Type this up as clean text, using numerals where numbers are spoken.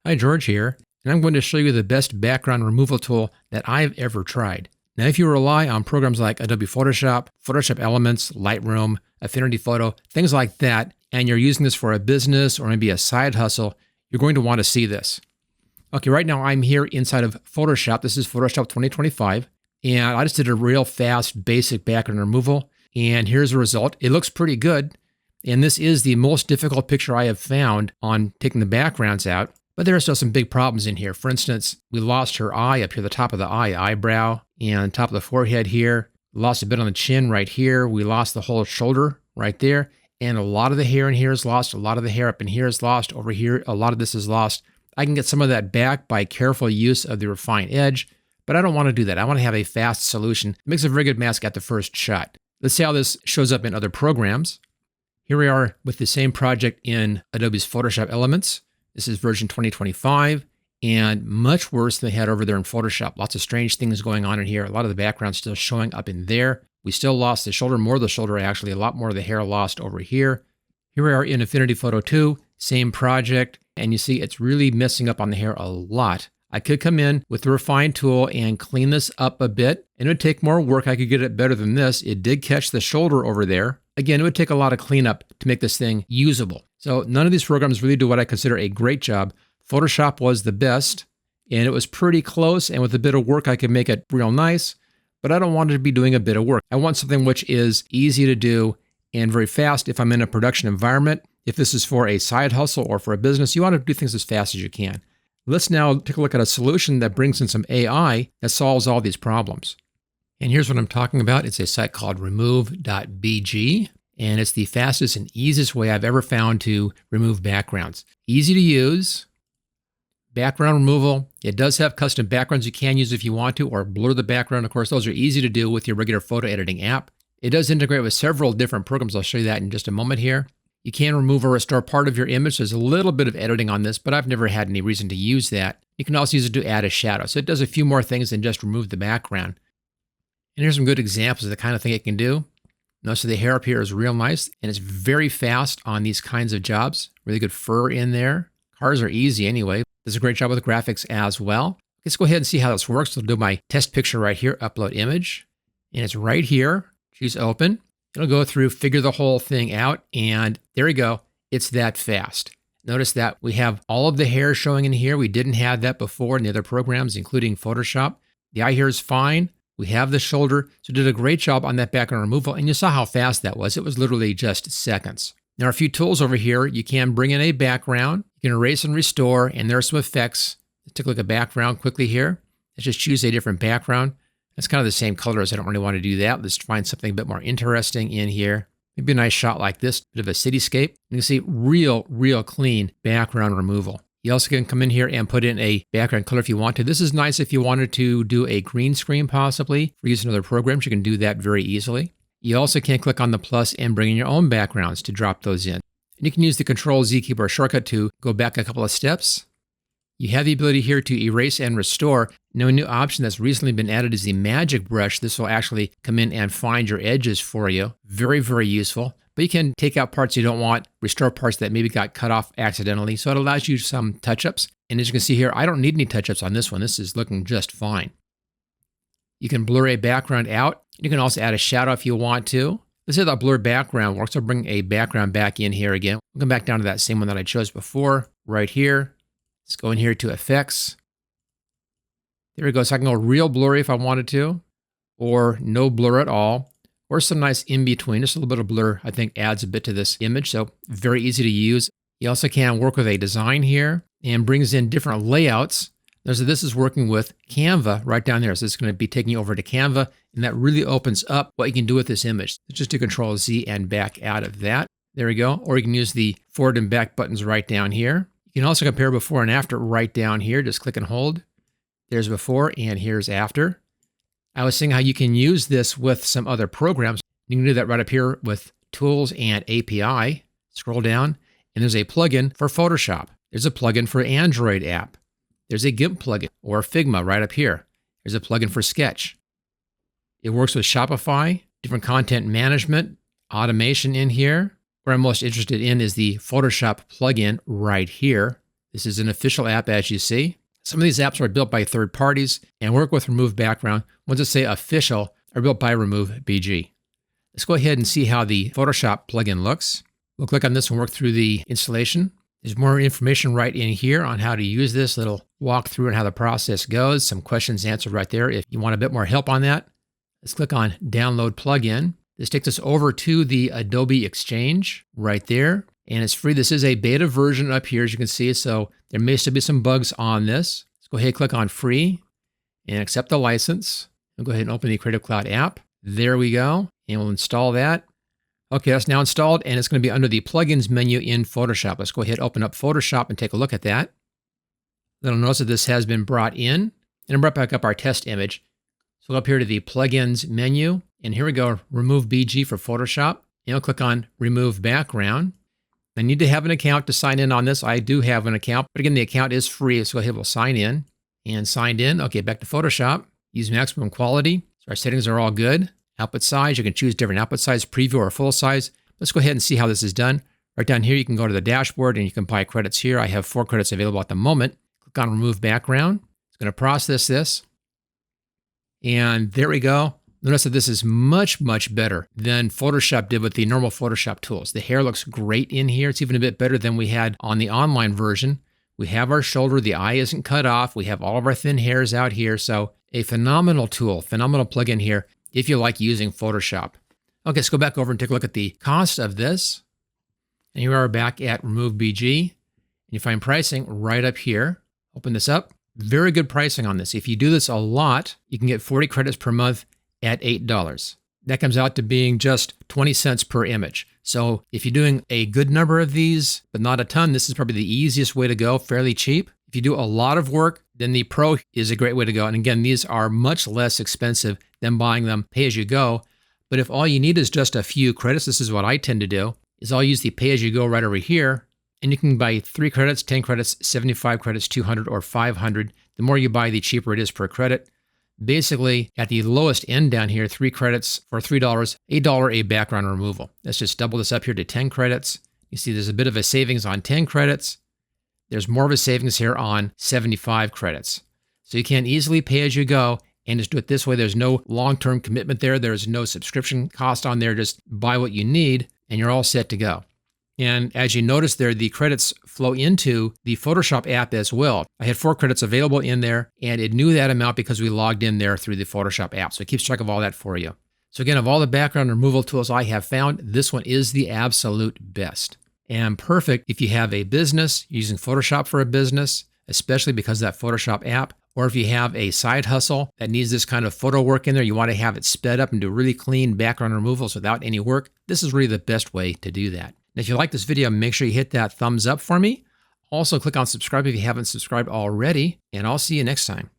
Hi, George here, and I'm going to show you the best background removal tool that I've ever tried. Now, if you rely on programs like Adobe Photoshop, Photoshop Elements, Lightroom, Affinity Photo, things like that, and you're using this for a business or maybe a side hustle, you're going to want to see this. Okay, right now I'm here inside of Photoshop. This is Photoshop 2025, and I just did a real fast, basic background removal, and here's the result. It looks pretty good, and this is the most difficult picture I have found on taking the backgrounds out. But there are still some big problems in here. For instance, we lost her eye up here, the top of the eyebrow, and top of the forehead here. Lost a bit on the chin right here. We lost the whole shoulder right there. And a lot of the hair in here is lost. A lot of the hair up in here is lost. Over here, a lot of this is lost. I can get some of that back by careful use of the refine edge, but I don't want to do that. I want to have a fast solution. It makes a very good mask at the first shot. Let's see how this shows up in other programs. Here we are with the same project in Adobe's Photoshop Elements. This is version 2025, and much worse than they had over there in Photoshop. Lots of strange things going on in here. A lot of the background still showing up in there. We still lost the shoulder, more of the shoulder actually, a lot more of the hair lost over here. Here we are in Affinity Photo 2, same project, and you see it's really messing up on the hair a lot. I could come in with the refine tool and clean this up a bit, and it would take more work. I could get it better than this. It did catch the shoulder over there. Again, it would take a lot of cleanup to make this thing usable. So none of these programs really do what I consider a great job. Photoshop was the best, and it was pretty close, and with a bit of work, I could make it real nice, but I don't want it to be doing a bit of work. I want something which is easy to do and very fast if I'm in a production environment. If this is for a side hustle or for a business, you want to do things as fast as you can. Let's now take a look at a solution that brings in some AI that solves all these problems. And here's what I'm talking about. It's a site called Remove.bg, and it's the fastest and easiest way I've ever found to remove backgrounds. Easy to use. Background removal. It does have custom backgrounds you can use if you want to, or blur the background. Of course, those are easy to do with your regular photo editing app. It does integrate with several different programs. I'll show you that in just a moment here. You can remove or restore part of your image. There's a little bit of editing on this, but I've never had any reason to use that. You can also use it to add a shadow. So it does a few more things than just remove the background. And here's some good examples of the kind of thing it can do. Notice the hair up here is real nice, and it's very fast on these kinds of jobs. Really good fur in there. Cars are easy anyway. Does a great job with graphics as well. Let's go ahead and see how this works. I'll do my test picture right here, upload image, and it's right here. Choose open. It'll go through, figure the whole thing out, and there we go. It's that fast. Notice that we have all of the hair showing in here. We didn't have that before in the other programs, including Photoshop. The eye here is fine. We have the shoulder, so it did a great job on that background removal, and you saw how fast that was. It was literally just seconds. There are a few tools over here. You can bring in a background, you can erase and restore, and there are some effects. Let's take a look at background quickly here. Let's just choose a different background. That's kind of the same color, as I don't really want to do that. Let's find something a bit more interesting in here. Maybe a nice shot like this, bit of a cityscape. You can see real clean background removal. You also can come in here and put in a background color if you want to. This is nice if you wanted to do a green screen possibly for using other programs. You can do that very easily. You also can click on the plus and bring in your own backgrounds to drop those in. And you can use the Control-Z keyboard shortcut to go back a couple of steps. You have the ability here to erase and restore. Now, a new option that's recently been added is the magic brush. This will actually come in and find your edges for you. Very useful. But you can take out parts you don't want, restore parts that maybe got cut off accidentally. So it allows you some touch-ups. And as you can see here, I don't need any touch-ups on this one. This is looking just fine. You can blur a background out. You can also add a shadow if you want to. Let's say that blur background works. I'll bring a background back in here again. We'll come back down to that same one that I chose before, right here. Let's go in here to Effects. There we go. So I can go real blurry if I wanted to, or no blur at all, or some nice in between. Just a little bit of blur, I think, adds a bit to this image. So very easy to use. You also can work with a design here and brings in different layouts. Notice that this is working with Canva right down there. So it's going to be taking you over to Canva, and that really opens up what you can do with this image. So just do Control-Z and back out of that. There we go. Or you can use the forward and back buttons right down here. You can also compare before and after right down here. Just click and hold. There's before and here's after. I was saying how you can use this with some other programs. You can do that right up here with Tools and API. Scroll down, and there's a plugin for Photoshop. There's a plugin for Android app. There's a GIMP plugin or Figma right up here. There's a plugin for Sketch. It works with Shopify, different content management, automation in here. What I'm most interested in is the Photoshop plugin right here. This is an official app, as you see. Some of these apps are built by third parties and work with Remove background. Ones that say official are built by Remove.bg. Let's go ahead and see how the Photoshop plugin looks. We'll click on this and work through the installation. There's more information right in here on how to use this, little walkthrough and how the process goes. Some questions answered right there if you want a bit more help on that. Let's click on Download Plugin. This takes us over to the Adobe Exchange right there, and it's free. This is a beta version up here, as you can see, so there may still be some bugs on this. Let's go ahead and click on Free and accept the license. We'll go ahead and open the Creative Cloud app. There we go, and we'll install that. Okay, that's now installed, and it's going to be under the Plugins menu in Photoshop. Let's go ahead and open up Photoshop and take a look at that. Then I'll notice that this has been brought in, and I brought back up our test image. So go up here to the Plugins menu, and here we go, Remove.bg for Photoshop. And I'll click on Remove Background. I need to have an account to sign in on this. I do have an account, but again, the account is free. So go ahead, we'll sign in. And signed in. Okay, back to Photoshop. Use maximum quality. So our settings are all good. Output size, you can choose different output size, preview or full size. Let's go ahead and see how this is done. Right down here, you can go to the dashboard and you can buy credits here. I have 4 credits available at the moment. Click on Remove Background. It's going to process this. And there we go. Notice that this is much, much better than Photoshop did with the normal Photoshop tools. The hair looks great in here. It's even a bit better than we had on the online version. We have our shoulder. The eye isn't cut off. We have all of our thin hairs out here. So a phenomenal tool, phenomenal plugin here if you like using Photoshop. Okay, let's go back over and take a look at the cost of this. And here we are back at Remove.bg. And you find pricing right up here. Open this up. Very good pricing on this. If you do this a lot, you can get 40 credits per month at $8. That comes out to being just 20 cents per image. So if you're doing a good number of these, but not a ton, this is probably the easiest way to go, fairly cheap. If you do a lot of work, then the Pro is a great way to go. And again, these are much less expensive than buying them pay-as-you-go. But if all you need is just a few credits, this is what I tend to do, is I'll use the pay-as-you-go right over here. And you can buy 3 credits, 10 credits, 75 credits, 200, or 500. The more you buy, the cheaper it is per credit. Basically, at the lowest end down here, 3 credits for $3, $8 a background removal. Let's just double this up here to 10 credits. You see there's a bit of a savings on 10 credits. There's more of a savings here on 75 credits. So you can easily pay as you go and just do it this way. There's no long-term commitment there. There's no subscription cost on there. Just buy what you need and you're all set to go. And as you notice there, the credits flow into the Photoshop app as well. I had 4 credits available in there, and it knew that amount because we logged in there through the Photoshop app. So it keeps track of all that for you. So again, of all the background removal tools I have found, this one is the absolute best. And perfect if you have a business, using Photoshop for a business, especially because of that Photoshop app, or if you have a side hustle that needs this kind of photo work in there, you want to have it sped up and do really clean background removals without any work, this is really the best way to do that. And if you like this video, make sure you hit that thumbs up for me. Also, click on subscribe if you haven't subscribed already, and I'll see you next time.